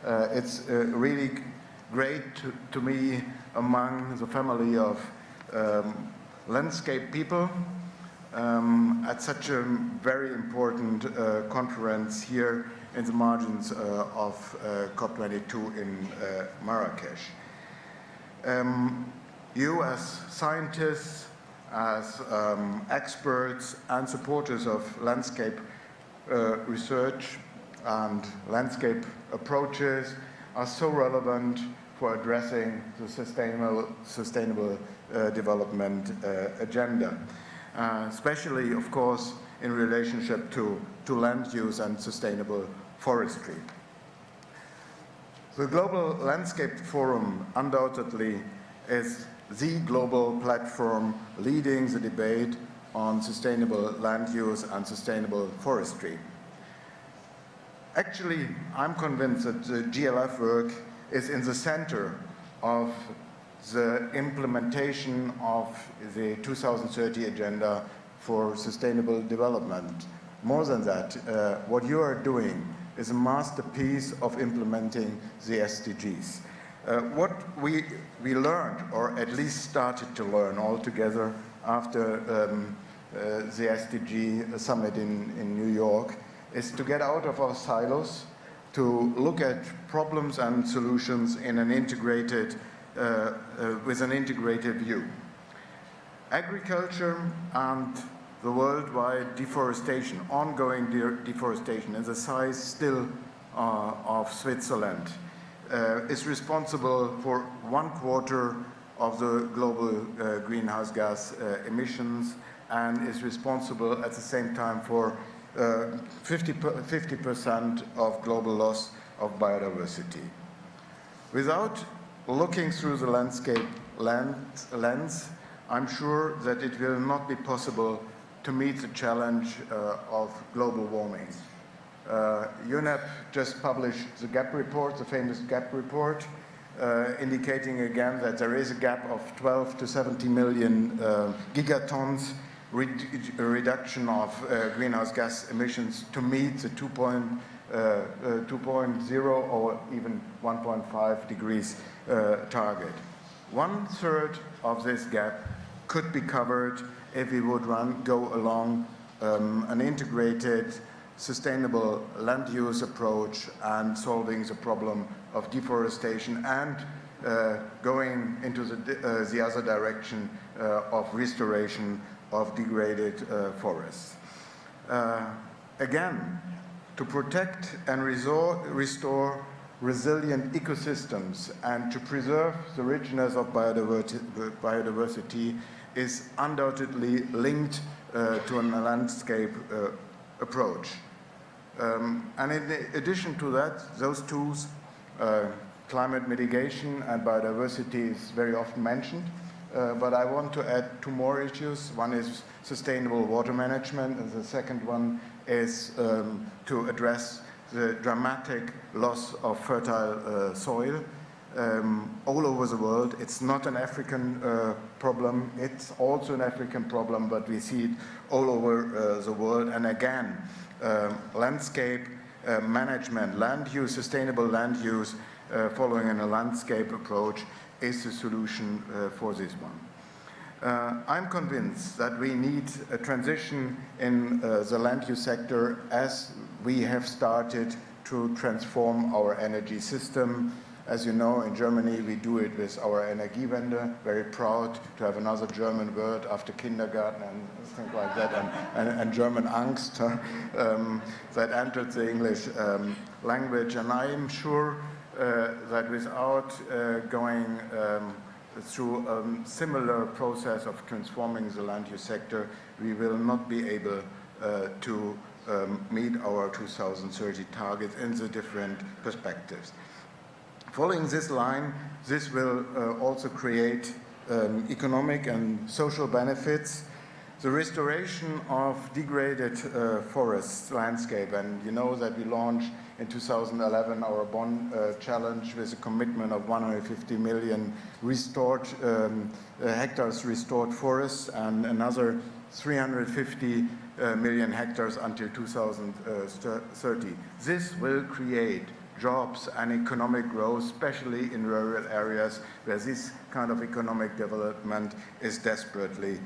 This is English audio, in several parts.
It's really great to me among the family of landscape people at such a very important conference here in the margins of COP22 in Marrakesh. You as scientists, as experts and supporters of landscape research and landscape approaches are so relevant for addressing the sustainable development agenda, especially, of course, in relationship to land use and sustainable forestry. The Global Landscape Forum undoubtedly is the global platform leading the debate on sustainable land use and sustainable forestry. Actually, I'm convinced that the GLF work is in the center of the implementation of the 2030 Agenda for Sustainable Development. More than that, what you are doing is a masterpiece of implementing the SDGs. What we learned, or at least started to learn all together after the SDG summit in New York, is to get out of our silos, to look at problems and solutions in an integrated, with an integrated view. Agriculture and the worldwide deforestation, ongoing deforestation, in the size still of Switzerland, is responsible for 1/4 of the global greenhouse gas emissions, and is responsible at the same time for 50% of global loss of biodiversity. Without looking through the landscape lens, I'm sure that it will not be possible to meet the challenge of global warming. UNEP just published the GAP report, the famous GAP report, indicating again that there is a gap of 12 to 70 million gigatons reduction of greenhouse gas emissions to meet the 2.0 or even 1.5 degrees target. 1/3 of this gap could be covered if we would go along an integrated, sustainable land use approach and solving the problem of deforestation and going into the other direction of restoration of degraded forests. Again, to protect and restore resilient ecosystems and to preserve the richness of biodiversity is undoubtedly linked to a landscape approach. And in addition to that, those tools, climate mitigation and biodiversity is very often mentioned, but I want to add 2 more issues. One is sustainable water management, and the second one is to address the dramatic loss of fertile soil all over the world. It's not an African problem, it's also an African problem, but we see it all over the world. And again, landscape management, land use, sustainable land use, following in a landscape approach is the solution for this one. I'm convinced that we need a transition in the land use sector as we have started to transform our energy system. As you know, in Germany, we do it with our Energiewende. Very proud to have another German word after kindergarten and things like that, and German Angst that entered the English language. And I am sure that without going through a similar process of transforming the land use sector, we will not be able to meet our 2030 targets in the different perspectives. Following this line, this will also create economic and social benefits. The restoration of degraded forest landscape, and you know that we launched in 2011 our Bonn challenge with a commitment of 150 million restored hectares restored forests and another 350 million hectares until 2030. This will create jobs and economic growth, especially in rural areas where this kind of economic development is desperately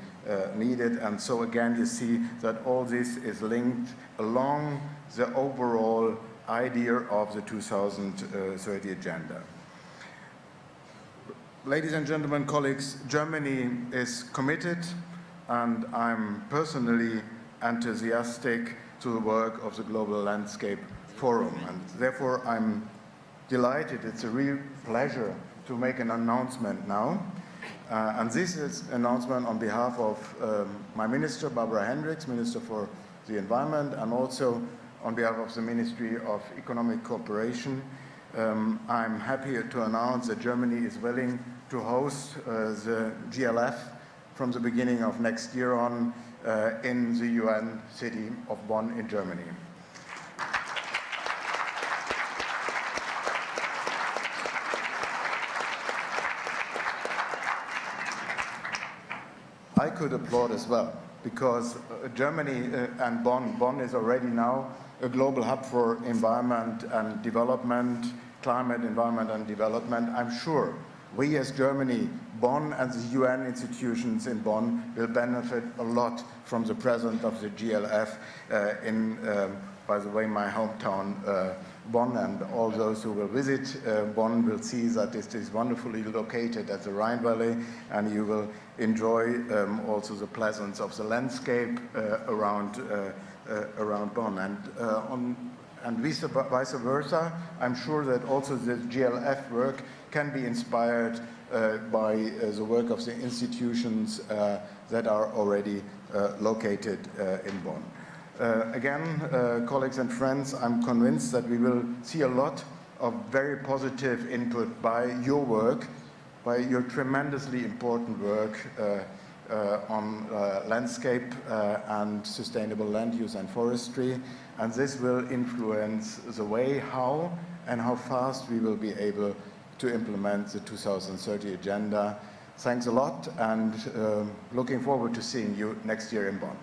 needed. And so again, you see that all this is linked along the overall idea of the 2030 agenda. Ladies and gentlemen, colleagues, Germany is committed, and I'm personally enthusiastic to the work of the Global Landscape Forum, and therefore I'm delighted, it's a real pleasure to make an announcement now. And this is an announcement on behalf of my minister, Barbara Hendricks, Minister for the Environment, and also on behalf of the Ministry of Economic Cooperation. I'm happy to announce that Germany is willing to host the GLF from the beginning of next year on in the UN city of Bonn in Germany. I could applaud as well, because Germany and Bonn is already now a global hub for environment and development, climate, environment and development. I'm sure we as Germany, Bonn and the UN institutions in Bonn will benefit a lot from the presence of the GLF in, by the way, my hometown, Bonn, and all those who will visit Bonn will see that it is wonderfully located at the Rhine Valley, and you will enjoy also the pleasance of the landscape around Bonn. And vice versa, I'm sure that also the GLF work can be inspired by the work of the institutions that are already located in Bonn. Again, colleagues and friends, I'm convinced that we will see a lot of very positive input by your work, by your tremendously important work on landscape and sustainable land use and forestry, and this will influence the way how fast we will be able to implement the 2030 agenda. Thanks a lot, and looking forward to seeing you next year in Bonn.